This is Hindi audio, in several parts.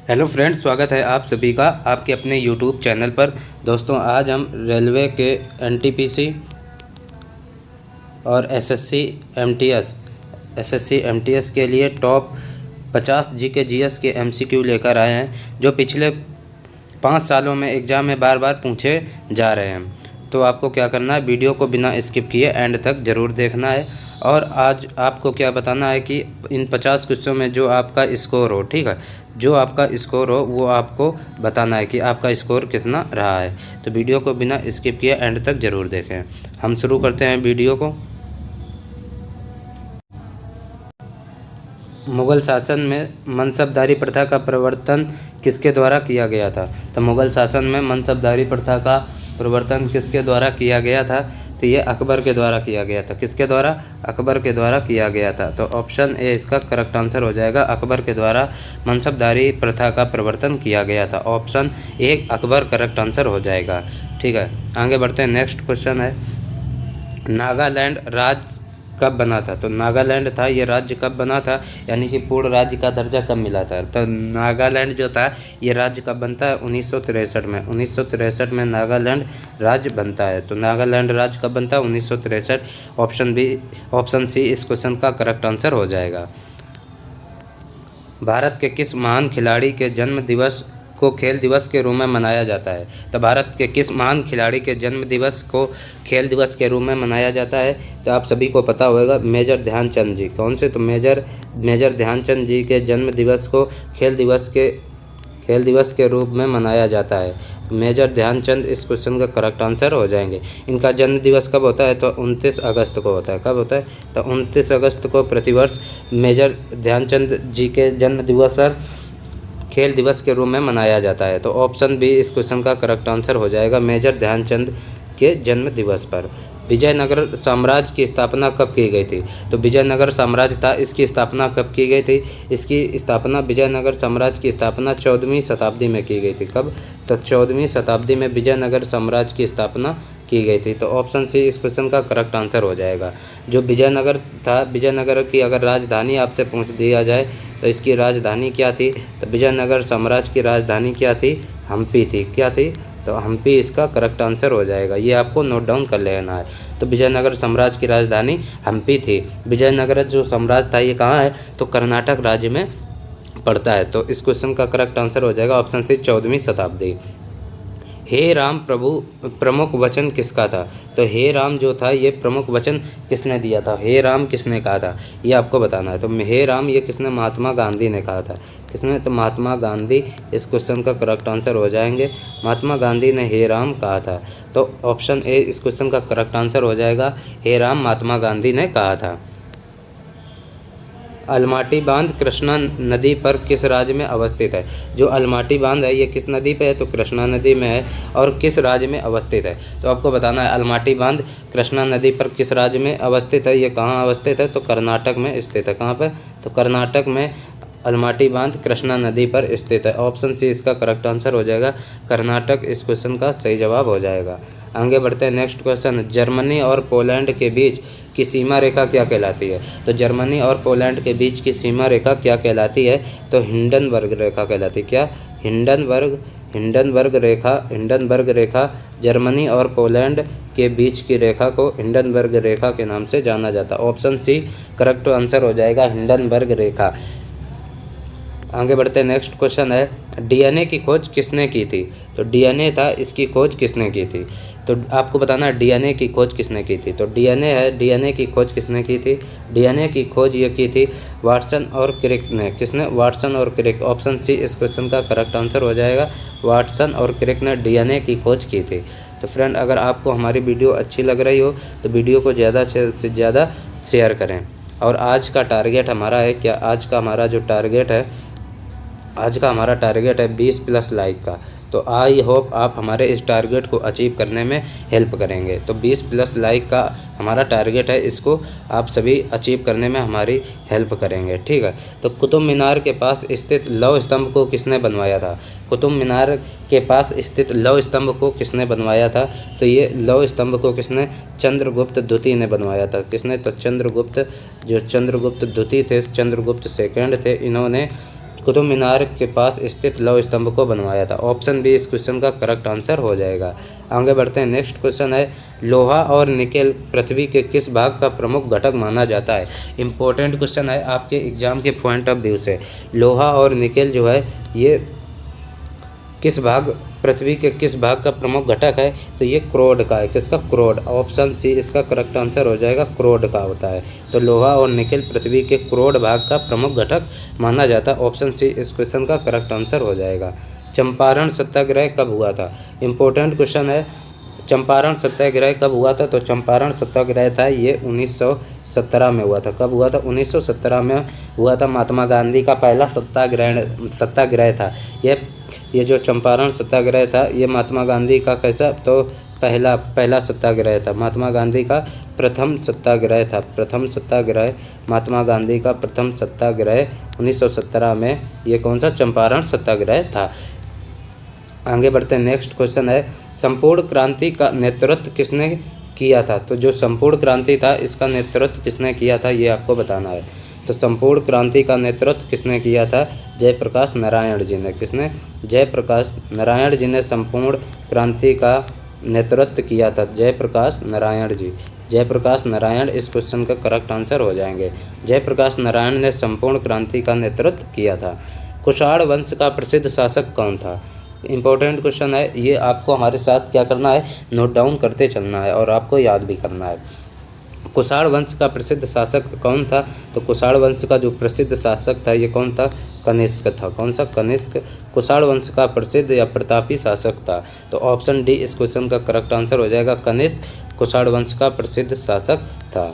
हेलो फ्रेंड्स, स्वागत है आप सभी का आपके अपने यूट्यूब चैनल पर। दोस्तों, आज हम रेलवे के एनटीपीसी और एसएससी एमटीएस के लिए टॉप 50 जीके जीएस के एमसीक्यू लेकर आए हैं, जो पिछले 5 सालों में एग्ज़ाम में बार बार पूछे जा रहे हैं। तो आपको क्या करना है, वीडियो को बिना स्किप किए एंड तक ज़रूर देखना है। और आज आपको क्या बताना है कि इन 50 क्वेश्चन में जो आपका स्कोर हो, ठीक है, जो आपका स्कोर हो वो आपको बताना है कि आपका स्कोर कितना रहा है। तो वीडियो को बिना स्किप किए एंड तक ज़रूर देखें। हम शुरू करते हैं वीडियो को। मुग़ल शासन में मनसबदारी प्रथा का प्रवर्तन किसके द्वारा किया गया था? तो मुग़ल शासन में मनसबदारी प्रथा का प्रवर्तन किसके द्वारा किया गया था? तो ये अकबर के द्वारा किया गया था। किसके द्वारा? अकबर के द्वारा किया गया था। तो ऑप्शन ए इसका करेक्ट आंसर हो जाएगा। अकबर के द्वारा मनसबदारी प्रथा का प्रवर्तन किया गया था। Option A Akbar correct answer हो जाएगा। ठीक है, आगे बढ़ते हैं। नेक्स्ट क्वेश्चन है, नागालैंड राज्य कब बना था? तो नागालैंड था ये राज्य कब बना था, यानी कि पूर्ण राज्य का दर्जा कब मिला था? तो नागालैंड जो था ये राज्य कब बनता है? 1963 में। 1963 में नागालैंड राज्य बनता है। तो नागालैंड राज्य कब बनता है? 1963। ऑप्शन सी इस क्वेश्चन का करेक्ट आंसर हो जाएगा। भारत के किस महान खिलाड़ी के जन्म दिवस को खेल दिवस के रूप में मनाया जाता है? तो भारत के किस महान खिलाड़ी के जन्म दिवस को खेल दिवस के रूप में मनाया जाता है? तो आप सभी को पता होगा, मेजर ध्यानचंद जी। कौन से? तो मेजर ध्यानचंद जी के जन्म दिवस को खेल दिवस के रूप में मनाया जाता है। तो मेजर ध्यानचंद इस क्वेश्चन का करेक्ट आंसर हो जाएंगे। इनका जन्म दिवस कब होता है? तो 29 अगस्त को होता है। कब होता है? तो 29 अगस्त को प्रतिवर्ष मेजर ध्यानचंद जी के जन्म दिवस पर खेल दिवस के रूप में मनाया जाता है। तो ऑप्शन बी इस क्वेश्चन का करेक्ट आंसर हो जाएगा, मेजर ध्यानचंद के जन्म दिवस पर। विजयनगर साम्राज्य की स्थापना कब की गई थी? तो विजयनगर साम्राज्य था, इसकी स्थापना कब की गई थी? इसकी स्थापना, विजयनगर साम्राज्य की स्थापना 14वीं शताब्दी में की गई थी। कब? तो 14वीं शताब्दी में विजयनगर साम्राज्य की स्थापना की गई थी। तो ऑप्शन सी इस क्वेश्चन का करेक्ट आंसर हो जाएगा। जो विजयनगर था, विजयनगर की अगर राजधानी आपसे पूछ दिया जाए तो इसकी राजधानी क्या थी? तो विजयनगर साम्राज्य की राजधानी क्या थी? हम्पी थी। क्या थी? तो हम्पी इसका करेक्ट आंसर हो जाएगा। ये आपको नोट डाउन कर लेना है। तो विजयनगर साम्राज्य की राजधानी हम्पी थी। विजयनगर जो साम्राज्य था ये कहाँ है? तो कर्नाटक राज्य में पड़ता है। तो इस क्वेश्चन का करेक्ट आंसर हो जाएगा ऑप्शन सी 14वीं शताब्दी। हे राम प्रभु प्रमुख वचन किसका था? तो हे राम जो था ये प्रमुख वचन किसने दिया था? हे राम किसने कहा था, ये आपको बताना है। तो हे राम ये किसने? महात्मा गांधी ने कहा था। किसने? तो महात्मा गांधी इस क्वेश्चन का करेक्ट आंसर हो जाएंगे। महात्मा गांधी ने हे राम कहा था। तो ऑप्शन ए इस क्वेश्चन का करेक्ट आंसर हो जाएगा, हे राम महात्मा गांधी ने कहा था। अलमाटी बांध कृष्णा नदी पर किस राज्य में अवस्थित है? जो अलमाटी बांध है ये किस नदी पे है? तो कृष्णा नदी में है। और किस राज्य में अवस्थित है? तो आपको बताना है अलमाटी बांध कृष्णा नदी पर किस राज्य में अवस्थित है। ये कहाँ अवस्थित है? तो कर्नाटक में स्थित है। कहाँ पर? तो कर्नाटक में अलमाटी बांध कृष्णा नदी पर स्थित है। ऑप्शन सी इसका करेक्ट आंसर हो जाएगा, कर्नाटक इस क्वेश्चन का सही जवाब हो जाएगा। आगे बढ़ते हैं। नेक्स्ट क्वेश्चन, जर्मनी और पोलैंड के बीच की सीमा रेखा क्या कहलाती है? तो जर्मनी और पोलैंड के बीच की सीमा रेखा क्या कहलाती है? तो हिंडनबर्ग रेखा कहलाती है। क्या? हिंडनबर्ग रेखा जर्मनी और पोलैंड के बीच की रेखा को हिंडनबर्ग रेखा के नाम से जाना जाता है। ऑप्शन सी करेक्ट आंसर हो जाएगा, हिंडनबर्ग रेखा। आगे बढ़ते हैं। नेक्स्ट क्वेश्चन है, डीएनए की खोज किसने की थी? तो डीएनए था, इसकी खोज किसने की थी? तो आपको बताना है डीएनए की खोज किसने की थी। तो डीएनए है, डीएनए की खोज किसने की थी? डीएनए की खोज ये की थी वाटसन और क्रिक ने। किसने? वाटसन और क्रिक। ऑप्शन सी इस क्वेश्चन का करेक्ट आंसर हो जाएगा, वाटसन और क्रिक ने डीएनए की खोज की थी। तो फ्रेंड, अगर आपको हमारी वीडियो अच्छी लग रही हो तो वीडियो को ज़्यादा से ज़्यादा शेयर करें। और आज का टारगेट हमारा है क्या? आज का हमारा टारगेट है 20+ लाइक का। तो आई होप आप हमारे इस टारगेट को अचीव करने में हेल्प करेंगे। तो 20+ लाइक का हमारा टारगेट है, इसको आप सभी अचीव करने में हमारी हेल्प करेंगे। ठीक है। तो कुतुब मीनार के पास स्थित लौह स्तंभ को किसने बनवाया था? कुतुब मीनार के पास स्थित लौह स्तंभ को किसने बनवाया था? तो ये लौह स्तंभ को किसने? चंद्रगुप्त द्वितीय ने बनवाया था। किसने? तो चंद्रगुप्त द्वितीय थे, चंद्रगुप्त सेकंड थे, इन्होंने कुतुब मीनार के पास स्थित लौह स्तंभ को बनवाया था? ऑप्शन बी इस क्वेश्चन का करेक्ट आंसर हो जाएगा। आगे बढ़ते हैं, नेक्स्ट क्वेश्चन है, लोहा और निकेल पृथ्वी के किस भाग का प्रमुख घटक माना जाता है? इंपॉर्टेंट क्वेश्चन है आपके एग्जाम के पॉइंट ऑफ व्यू से। लोहा और निकेल जो है ये किस भाग, पृथ्वी के किस भाग का प्रमुख घटक है? तो ये क्रोड का है। किसका? क्रोड। ऑप्शन सी इसका करेक्ट आंसर हो जाएगा, क्रोड का होता है। तो लोहा और निकेल पृथ्वी के क्रोड भाग का प्रमुख घटक माना जाता है। ऑप्शन सी इस क्वेश्चन का करेक्ट आंसर हो जाएगा। चंपारण सत्याग्रह कब हुआ था? इंपॉर्टेंट क्वेश्चन है, चंपारण सत्याग्रह कब हुआ था? तो चंपारण सत्याग्रह था ये 1917 में हुआ था। कब हुआ था? 1917 में हुआ था। महात्मा गांधी का पहला सत्याग्रह था ये जो चंपारण सत्याग्रह था ये महात्मा गांधी का कैसा, तो पहला सत्याग्रह था। महात्मा गांधी का प्रथम सत्याग्रह था। प्रथम सत्याग्रह, महात्मा गांधी का प्रथम सत्याग्रह 1917 में ये कौन सा? चंपारण सत्याग्रह था। आगे बढ़ते हैं, नेक्स्ट क्वेश्चन है, संपूर्ण क्रांति का नेतृत्व किसने किया था? तो जो संपूर्ण क्रांति था इसका नेतृत्व किसने किया था ये आपको बताना है। तो संपूर्ण क्रांति का नेतृत्व किसने किया था? जयप्रकाश नारायण जी ने। किसने? जयप्रकाश नारायण जी ने संपूर्ण क्रांति का नेतृत्व किया था। जयप्रकाश नारायण जी। जयप्रकाश नारायण इस क्वेश्चन का करेक्ट आंसर हो जाएंगे। जयप्रकाश नारायण ने संपूर्ण क्रांति का नेतृत्व किया था। कुषाण वंश का प्रसिद्ध शासक कौन था? इंपॉर्टेंट क्वेश्चन है ये, आपको हमारे साथ क्या करना है? नोट डाउन करते चलना है और आपको याद भी करना है। कुषाण वंश का प्रसिद्ध शासक कौन था? तो कुषाण वंश का जो प्रसिद्ध शासक था ये कौन था? कनिष्क था। कौन सा? कनिष्क कुषाण वंश का प्रसिद्ध या प्रतापी शासक था। तो ऑप्शन डी इस क्वेश्चन का करेक्ट आंसर हो जाएगा। कनिष्क कुषाण वंश का प्रसिद्ध शासक था।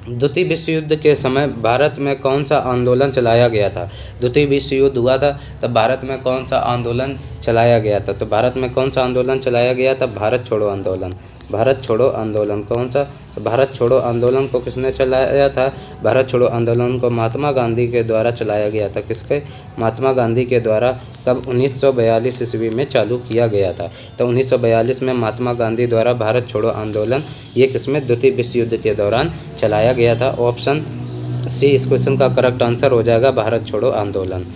द्वितीय विश्व युद्ध के समय भारत में कौन सा आंदोलन चलाया गया था? द्वितीय विश्व युद्ध हुआ था तब भारत में कौन सा आंदोलन चलाया गया था? तो भारत में कौन सा आंदोलन चलाया गया था? भारत छोड़ो आंदोलन। भारत छोड़ो आंदोलन कौन सा? तो भारत छोड़ो आंदोलन को किसने चलाया था? भारत छोड़ो आंदोलन को महात्मा गांधी के द्वारा चलाया गया था। किसके? महात्मा गांधी के द्वारा। कब? 1942 ईस्वी में चालू किया गया था। तो 1942 में महात्मा गांधी द्वारा भारत छोड़ो आंदोलन ये किसमें? द्वितीय विश्व युद्ध के दौरान चलाया गया था। ऑप्शन सी इस क्वेश्चन का करेक्ट आंसर हो जाएगा, भारत छोड़ो आंदोलन।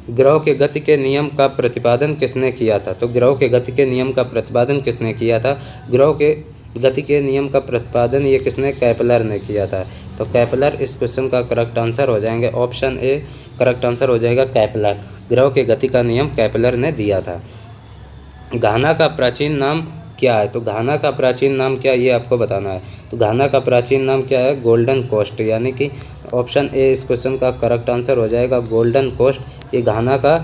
ग्रह के गति के नियम का प्रतिपादन किसने किया था? तो ग्रह के गति के नियम का प्रतिपादन किसने किया था? ग्रह के गति के नियम का प्रतिपादन ये किसने? केपलर ने किया था। तो केपलर इस क्वेश्चन का करेक्ट आंसर हो जाएंगे। ऑप्शन ए करेक्ट आंसर हो जाएगा, केपलर। ग्रह के गति का नियम केपलर ने दिया था। घाना का प्राचीन नाम क्या है? तो घाना का प्राचीन नाम क्या है ये आपको बताना है। तो घाना का प्राचीन नाम क्या है? गोल्डन कोस्ट, यानी कि ऑप्शन ए इस क्वेश्चन का करेक्ट आंसर हो जाएगा, गोल्डन कोस्ट। ये घाना का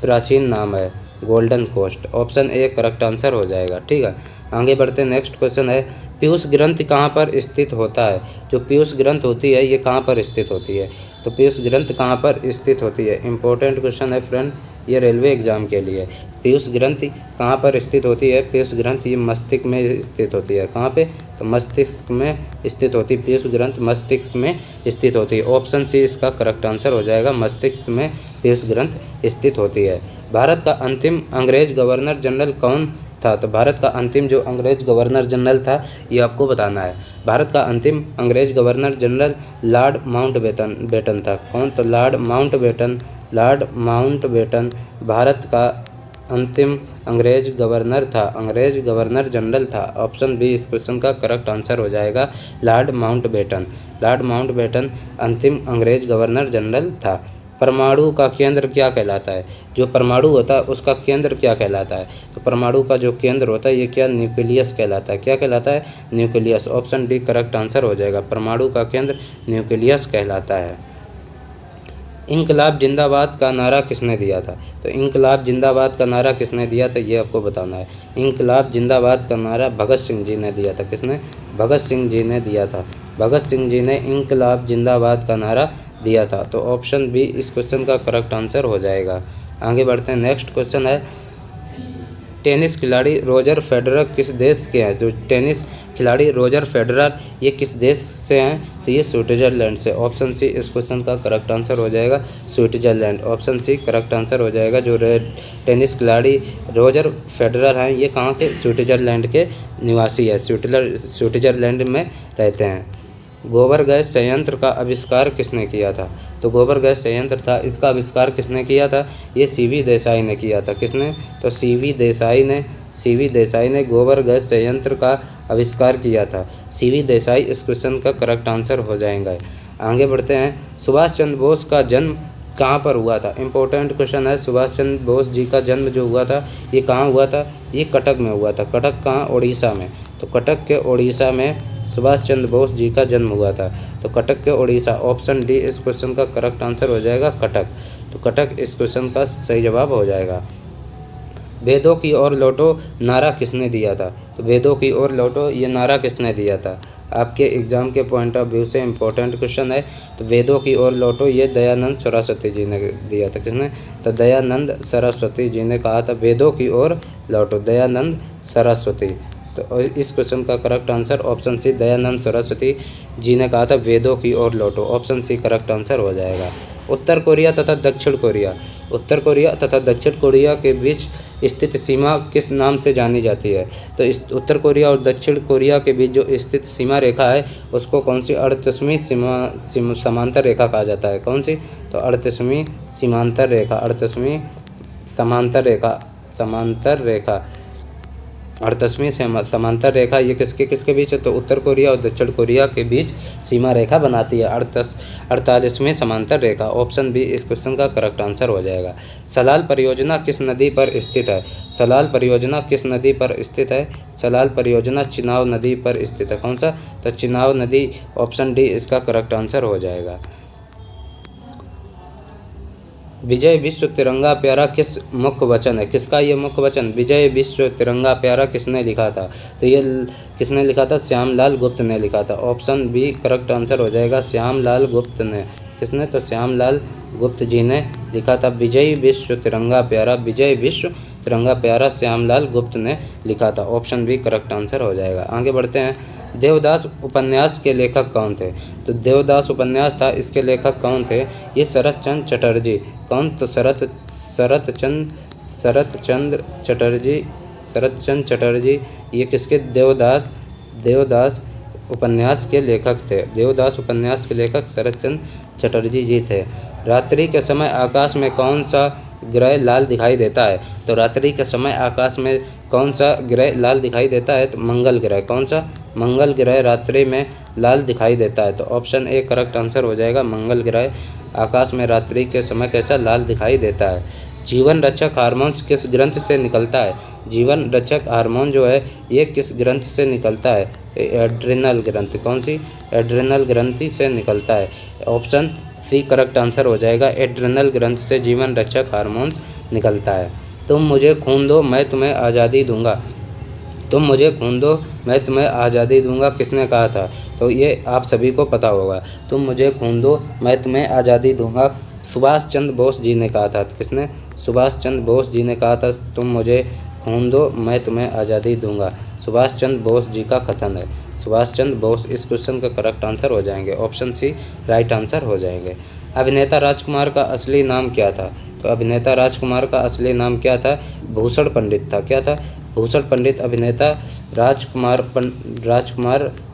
प्राचीन नाम है, golden coast. Option A correct answer हो जाएगा। ठीक है, आगे बढ़ते हैं। नेक्स्ट क्वेश्चन है, पीयूष ग्रंथि कहाँ पर स्थित होता है? जो पीयूष ग्रंथ होती है ये कहाँ पर स्थित होती है? तो पीयूष ग्रंथ कहाँ पर स्थित होती है? इंपॉर्टेंट क्वेश्चन है फ्रेंड, ये रेलवे एग्जाम के लिए। पीयूष ग्रंथि कहाँ पर स्थित होती है? पीयूष ग्रंथि ये मस्तिष्क में स्थित होती है। कहाँ पे? तो मस्तिष्क में स्थित होती है। पीयूष ग्रंथ मस्तिष्क में स्थित होती है। ऑप्शन सी इसका करेक्ट आंसर हो जाएगा, मस्तिष्क में पीयूष ग्रंथ स्थित होती है। भारत का अंतिम अंग्रेज गवर्नर जनरल कौन था? तो भारत का अंतिम जो अंग्रेज गवर्नर जनरल था ये आपको बताना है। भारत का अंतिम अंग्रेज गवर्नर जनरल लॉर्ड माउंटबेटन था। कौन? तो Lord Mountbatten. Lord Mountbatten Bharat का अंतिम अंग्रेज गवर्नर था, अंग्रेज गवर्नर जनरल था। ऑप्शन बी इस क्वेश्चन का करेक्ट आंसर हो जाएगा, लॉर्ड माउंटबेटन। लॉर्ड माउंटबेटन अंतिम अंग्रेज गवर्नर जनरल था। परमाणु का केंद्र क्या कहलाता है? जो परमाणु होता है उसका केंद्र क्या कहलाता है? तो परमाणु का जो केंद्र होता है ये क्या? न्यूक्लियस कहलाता है। क्या कहलाता है? Nucleus. Option D correct answer हो जाएगा, परमाणु का केंद्र न्यूक्लियस कहलाता है। इंकलाब जिंदाबाद का नारा किसने दिया था? तो इंकलाब जिंदाबाद का नारा किसने दिया था ये आपको बताना है। इंकलाब जिंदाबाद का नारा भगत सिंह जी ने दिया था। किसने? भगत सिंह जी ने दिया था। भगत सिंह जी ने इंकलाब जिंदाबाद का नारा दिया था। तो ऑप्शन बी इस क्वेश्चन का करेक्ट आंसर हो जाएगा। आगे बढ़ते हैं। नेक्स्ट क्वेश्चन है, टेनिस खिलाड़ी रोजर फेडरर किस देश के हैं? जो टेनिस खिलाड़ी रोजर फेडरर ये किस देश से हैं? तो ये स्विट्जरलैंड से। ऑप्शन सी इस क्वेश्चन का करेक्ट आंसर हो जाएगा, Switzerland. Option C correct answer हो जाएगा। जो टेनिस खिलाड़ी रोजर फेडरर हैं ये कहाँ के? स्विट्जरलैंड के निवासी है, स्विट्जरलैंड में रहते हैं। गोबर गैस संयंत्र का आविष्कार किसने किया था? तो गोबर गैस संयंत्र था, इसका आविष्कार किसने किया था? ये सीवी देसाई ने किया था। किसने? तो सीवी देसाई ने गोबर गैस संयंत्र का आविष्कार किया था। सीवी देसाई इस क्वेश्चन का करेक्ट आंसर हो जाएगा। आगे बढ़ते हैं। सुभाष चंद्र बोस का जन्म कहाँ पर हुआ था? इंपॉर्टेंट क्वेश्चन है। सुभाष चंद्र बोस जी का जन्म जो हुआ था ये कहाँ हुआ था? ये कटक में हुआ था। कटक कहाँ? उड़ीसा में। तो कटक के उड़ीसा में सुभाष चंद्र बोस जी का जन्म हुआ था। तो कटक के उड़ीसा, ऑप्शन डी इस क्वेश्चन का करेक्ट आंसर हो जाएगा कटक। तो कटक इस क्वेश्चन का सही जवाब हो जाएगा। वेदों की ओर लौटो नारा किसने दिया था? तो वेदों की ओर लौटो ये नारा किसने दिया था? आपके एग्जाम के पॉइंट ऑफ व्यू से इम्पोर्टेंट क्वेश्चन है। तो वेदों की ओर लौटो ये दयानंद सरस्वती जी ने दिया था। किसने? तो दयानंद सरस्वती जी ने कहा था वेदों की ओर लौटो, दयानंद सरस्वती। तो इस क्वेश्चन का correct answer option C Dayanand Saraswati ji ने कहा था वेदों की ओर लौटो, ऑप्शन सी करेक्ट आंसर हो जाएगा। उत्तर कोरिया तथा दक्षिण कोरिया के बीच स्थित सीमा किस नाम से जानी जाती है? तो इस उत्तर कोरिया और दक्षिण कोरिया के बीच जो स्थित सीमा रेखा है उसको कौन सी? 38वीं समांतर रेखा कहा जाता है। कौन सी? तो 38वीं समांतर रेखा, 38वीं समांतर रेखा 38वीं समांतर रेखा ये किसके बीच है? तो उत्तर कोरिया और दक्षिण कोरिया के बीच सीमा रेखा बनाती है 48वीं समांतर रेखा। ऑप्शन बी इस क्वेश्चन का करेक्ट आंसर हो जाएगा। सलाल परियोजना किस नदी पर स्थित है? सलाल परियोजना किस नदी पर स्थित है? सलाल परियोजना चिनाब नदी पर स्थित है। कौन सा? तो चिनाब नदी, ऑप्शन डी इसका करेक्ट आंसर हो जाएगा। विजय विश्व तिरंगा प्यारा किस मुख्य वचन है? किसका ये मुख्य वचन? विजय विश्व तिरंगा प्यारा किसने लिखा था? तो ये किसने लिखा था? श्यामलाल गुप्त ने लिखा था। ऑप्शन बी करेक्ट आंसर हो जाएगा, श्यामलाल गुप्त ने। किसने? तो श्यामलाल गुप्त जी ने लिखा था विजय विश्व तिरंगा प्यारा, विजय विश्व तिरंगा प्यारा श्यामलाल गुप्त ने लिखा था। ऑप्शन बी करेक्ट आंसर हो जाएगा। आगे बढ़ते हैं। देवदास उपन्यास के लेखक कौन थे? तो देवदास उपन्यास था, इसके लेखक कौन थे? ये शरत चंद्र चटर्जी। कौन? तो शरत चंद्र चटर्जी ये किसके? देवदास उपन्यास के लेखक थे। देवदास उपन्यास के लेखक शरत चंद्र चटर्जी जी थे। रात्रि के समय आकाश में कौन सा ग्रह लाल दिखाई देता है? तो रात्रि के समय आकाश में कौन सा ग्रह लाल दिखाई देता है? तो मंगल ग्रह। कौन सा? मंगल ग्रह रात्रि में लाल दिखाई देता है। तो ऑप्शन ए करेक्ट आंसर हो जाएगा, मंगल ग्रह आकाश में रात्रि के समय कैसा लाल दिखाई देता है। जीवन रक्षक हार्मोन किस ग्रंथ से निकलता है? जीवन रक्षक हार्मोन जो है ये किस ग्रंथ से निकलता है? एड्रिनल ग्रंथि। कौन सी? एड्रिनल ग्रंथि से निकलता है। ऑप्शन सी करेक्ट आंसर हो जाएगा, एड्रिनल ग्रंथ से जीवन रक्षक हार्मोन्स निकलता है। तुम मुझे खून दो मैं तुम्हें आज़ादी दूंगा, तुम मुझे खून दो मैं तुम्हें आज़ादी दूंगा किसने कहा था? तो ये आप सभी को पता होगा। तुम मुझे खून दो मैं तुम्हें आज़ादी दूंगा सुभाष चंद्र बोस जी ने कहा था। किसने? सुभाष चंद्र बोस जी ने कहा था तुम मुझे खून दो मैं तुम्हें आज़ादी दूंगा। सुभाष चंद्र बोस जी का कथन है। सुभाष चंद्र बोस इस क्वेश्चन का करेक्ट आंसर हो जाएंगे, ऑप्शन सी राइट आंसर हो जाएंगे। अभिनेता राजकुमार का असली नाम क्या था? तो अभिनेता राजकुमार का असली नाम क्या था? भूषण पंडित था। क्या था? भूषण पंडित अभिनेता राजकुमार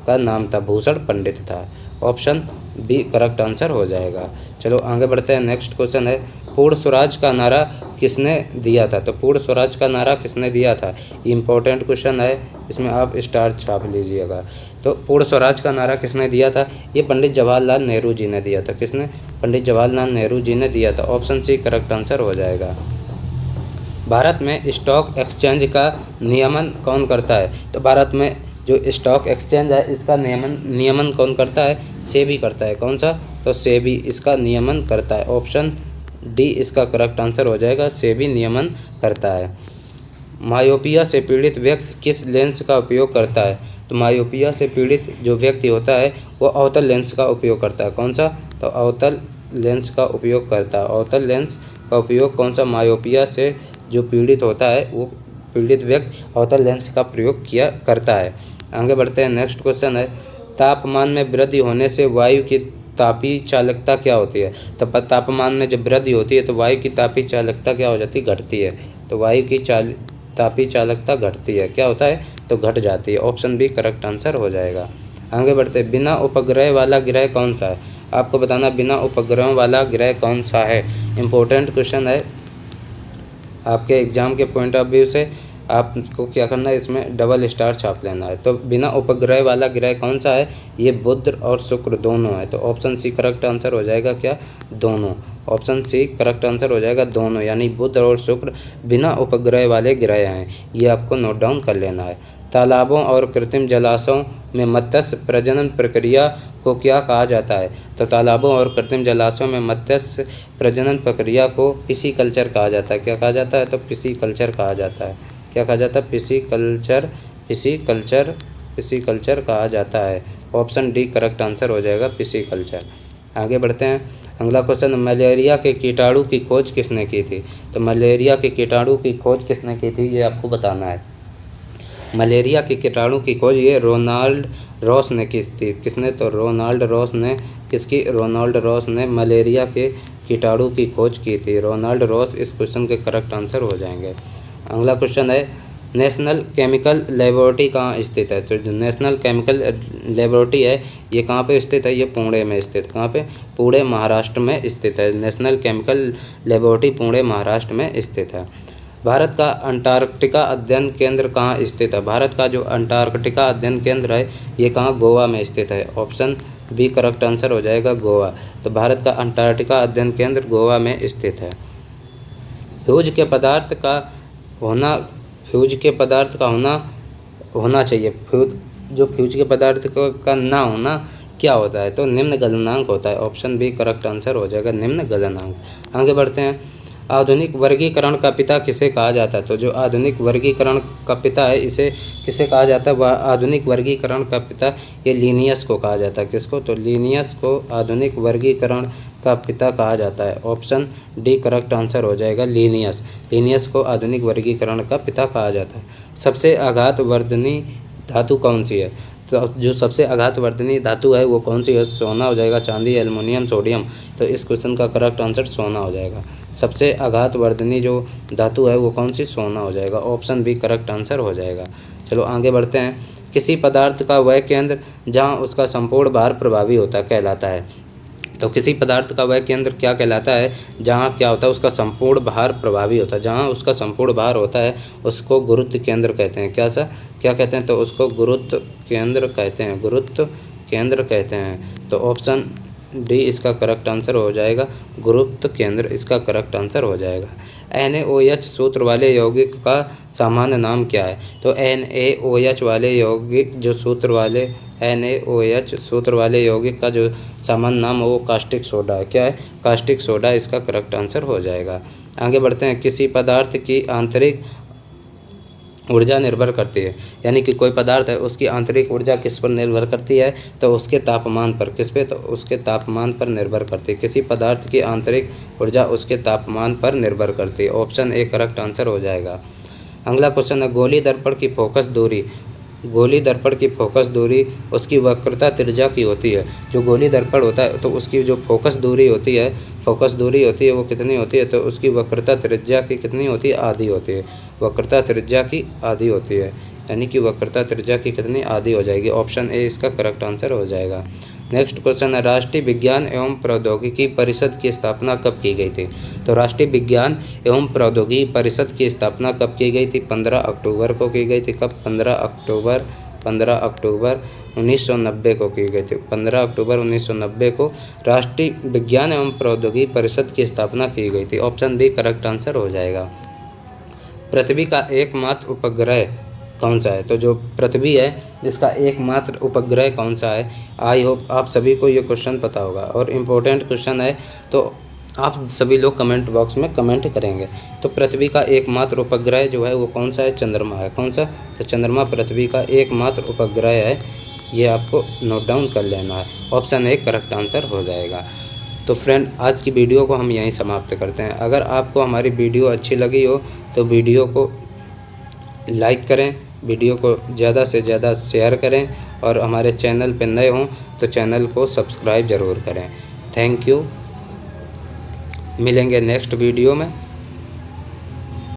का नाम था, भूषण पंडित था। ऑप्शन बी करेक्ट आंसर हो जाएगा। चलो आगे बढ़ते हैं। नेक्स्ट क्वेश्चन है पूर्ण स्वराज का नारा किसने दिया था? तो पूर्ण स्वराज का नारा किसने दिया था? ये इंपॉर्टेंट क्वेश्चन है, इसमें आप स्टार छाप लीजिएगा। तो पूर्ण स्वराज का नारा किसने दिया था? ये पंडित जवाहरलाल नेहरू जी ने दिया था। किसने? पंडित जवाहरलाल नेहरू जी ने दिया था। ऑप्शन सी करेक्ट आंसर हो जाएगा। भारत में स्टॉक एक्सचेंज का नियमन कौन करता है? तो भारत में जो स्टॉक एक्सचेंज है इसका नियमन कौन करता है? सेबी करता है। कौन सा? तो सेबी इसका नियमन करता है। ऑप्शन डी इसका करेक्ट आंसर हो जाएगा, सेबी नियमन करता है। मायोपिया से पीड़ित व्यक्ति किस लेंस का उपयोग करता है? तो मायोपिया से पीड़ित जो व्यक्ति होता है वो अवतल लेंस का उपयोग करता है। कौन सा? तो अवतल लेंस का उपयोग करता है। अवतल लेंस का उपयोग कौन सा? मायोपिया से जो पीड़ित होता है वो पीड़ित व्यक्ति अवतल लेंस का प्रयोग करता है। आगे बढ़ते हैं। नेक्स्ट क्वेश्चन है तापमान में वृद्धि होने से वायु की तापीय चालकता क्या होती है? तो तापमान में जब वृद्धि होती है तो वायु की तापीय चालकता क्या हो जाती है? घटती है। तो वायु की तापीय चालकता घटती है। क्या होता है? तो घट जाती है। ऑप्शन बी करेक्ट आंसर हो जाएगा। आगे बढ़ते हैं, बिना उपग्रह वाला ग्रह कौन सा है? आपको बताना बिना उपग्रहों वाला ग्रह कौन सा है। इंपॉर्टेंट क्वेश्चन है आपके एग्जाम के पॉइंट ऑफ व्यू से। आपको क्या करना है, इसमें डबल स्टार छाप लेना है। तो बिना उपग्रह वाला ग्रह कौन सा है? ये बुध और शुक्र दोनों है। तो ऑप्शन सी करेक्ट आंसर हो जाएगा क्या? दोनों। ऑप्शन सी करेक्ट आंसर हो जाएगा दोनों, यानी बुध और शुक्र बिना उपग्रह वाले ग्रह हैं। ये आपको नोट डाउन कर लेना है। तालाबों और कृत्रिम जलाशयों में मत्स्य प्रजनन प्रक्रिया को क्या कहा जाता है? तो तालाबों और कृत्रिम जलाशयों में मत्स्य प्रजनन प्रक्रिया को पिसीकल्चर कहा जाता है। क्या कहा जाता है? तो पिसीकल्चर कहा जाता है। क्या कहा जाता है? पिसीकल्चर कहा जाता है। ऑप्शन डी करेक्ट आंसर हो जाएगा, पिसीकल्चर। आगे बढ़ते हैं, अगला क्वेश्चन, मलेरिया के कीटाणु की खोज किसने की थी? तो मलेरिया के कीटाणु की खोज किसने की थी, ये आपको बताना है। मलेरिया के कीटाणु की खोज ये रोनाल्ड रॉस ने की थी। किसने? तो रोनाल्ड रॉस ने। किसकी? रोनाल्ड रॉस ने मलेरिया के कीटाणु की खोज की थी। रोनाल्ड रॉस इस क्वेश्चन के करेक्ट आंसर हो जाएंगे। अगला क्वेश्चन है, नेशनल केमिकल लेबोरेटरी कहाँ स्थित है? तो जो नेशनल केमिकल लेबोरेटरी है ये कहाँ पे स्थित है? ये पुणे में स्थित। कहाँ पे? पुणे महाराष्ट्र में स्थित है। National chemical laboratory Pune Maharashtra में स्थित है। भारत का अंटार्कटिका अध्ययन केंद्र कहाँ स्थित है? भारत का जो अंटार्कटिका अध्ययन केंद्र है ये कहाँ? गोवा में स्थित है। ऑप्शन बी करेक्ट आंसर हो जाएगा, गोवा। तो भारत का अंटार्कटिका अध्ययन केंद्र गोवा में स्थित है। फ्यूज के पदार्थ का होना चाहिए। फ्यूज के पदार्थ का ना होना क्या होता है? तो निम्न गलनांक होता है। ऑप्शन बी करेक्ट आंसर हो जाएगा, निम्न गलनांक। आगे बढ़ते हैं, आधुनिक वर्गीकरण का पिता किसे कहा जाता है? तो जो आधुनिक वर्गीकरण का पिता है इसे किसे कहा जाता है? वह आधुनिक वर्गीकरण का पिता ये लीनियस को कहा जाता है। किसको? तो लीनियस को आधुनिक वर्गीकरण का पिता कहा जाता है। ऑप्शन डी करेक्ट आंसर हो जाएगा, लीनियस। लीनियस को आधुनिक वर्गीकरण का पिता कहा जाता है। सबसे आघातवर्धनी धातु कौन सी है? तो जो सबसे आघातवर्धनी धातु है वो कौन सी है? सोना हो जाएगा, चांदी, एल्युमिनियम, सोडियम। तो इस क्वेश्चन का करेक्ट आंसर सोना हो जाएगा। सबसे आघातवर्धनी जो धातु है वो कौन सी? सोना हो जाएगा। ऑप्शन बी करेक्ट आंसर हो जाएगा। चलो आगे बढ़ते हैं, किसी पदार्थ का वह केंद्र जहाँ उसका संपूर्ण भार प्रभावी होता कहलाता है। तो किसी पदार्थ का वह केंद्र क्या कहलाता है? जहाँ क्या होता है? उसका संपूर्ण भार प्रभावी होता है। जहाँ उसका संपूर्ण भार होता है उसको गुरुत्व केंद्र कहते हैं। क्या कहते हैं? तो उसको गुरुत्व केंद्र कहते हैं। गुरुत्व केंद्र कहते हैं। तो ऑप्शन डी इसका करेक्ट आंसर हो जाएगा, गुरुत्व केंद्र इसका करेक्ट आंसर हो जाएगा। NaOH सूत्र वाले यौगिक का सामान्य नाम क्या है? तो NaOH वाले यौगिक जो सूत्र वाले NaOH सूत्र वाले यौगिक का जो सामान्य नाम है वो कास्टिक सोडा है। क्या है? कास्टिक सोडा इसका करेक्ट आंसर हो जाएगा। आगे बढ़ते हैं, किसी पदार्थ की आंतरिक ऊर्जा निर्भर करती है, यानी कि कोई पदार्थ है उसकी आंतरिक ऊर्जा किस पर निर्भर करती है? तो उसके तापमान पर। किस पे? तो उसके तापमान पर निर्भर करती है। किसी पदार्थ की आंतरिक ऊर्जा उसके तापमान पर निर्भर करती है। ऑप्शन ए करेक्ट आंसर हो जाएगा। अगला क्वेश्चन है, गोली दर्पण की फोकस दूरी उसकी वक्रता त्रिज्या की होती है। जो गोली दर्पण होता है तो उसकी जो फोकस दूरी होती है वो कितनी होती है? तो उसकी वक्रता त्रिज्या की कितनी होती है? आधी होती है। वक्रता त्रिज्या की आधी होती है, यानी कि वक्रता त्रिज्या की कितनी? आधी हो जाएगी। ऑप्शन ए इसका करेक्ट आंसर हो जाएगा। नेक्स्ट क्वेश्चन है, राष्ट्रीय विज्ञान एवं प्रौद्योगिकी परिषद की स्थापना कब की गई थी? तो राष्ट्रीय विज्ञान एवं प्रौद्योगिकी परिषद की स्थापना कब की गई थी? 15 अक्टूबर को की गई थी। कब? 15 अक्टूबर 1990 को की गई थी। 15 अक्टूबर 1990 को राष्ट्रीय विज्ञान एवं प्रौद्योगिकी परिषद की स्थापना की गई थी। ऑप्शन बी करेक्ट आंसर हो जाएगा। पृथ्वी का एकमात्र उपग्रह कौन सा है? तो जो पृथ्वी है इसका एकमात्र उपग्रह कौन सा है? आई होप आप सभी को ये क्वेश्चन पता होगा और इम्पोर्टेंट क्वेश्चन है, तो आप सभी लोग कमेंट बॉक्स में कमेंट करेंगे। तो पृथ्वी का एकमात्र उपग्रह जो है वो कौन सा है? चंद्रमा है। कौन सा? तो चंद्रमा पृथ्वी का एकमात्र उपग्रह है। ये आपको नोट डाउन कर लेना है। ऑप्शन ए करेक्ट आंसर हो जाएगा। तो फ्रेंड, आज की वीडियो को हम यहीं समाप्त करते हैं। अगर आपको हमारी वीडियो अच्छी लगी हो तो वीडियो को लाइक करें, वीडियो को ज़्यादा से ज़्यादा शेयर करें और हमारे चैनल पर नए हों तो चैनल को सब्सक्राइब ज़रूर करें। Thank you. मिलेंगे नेक्स्ट वीडियो में।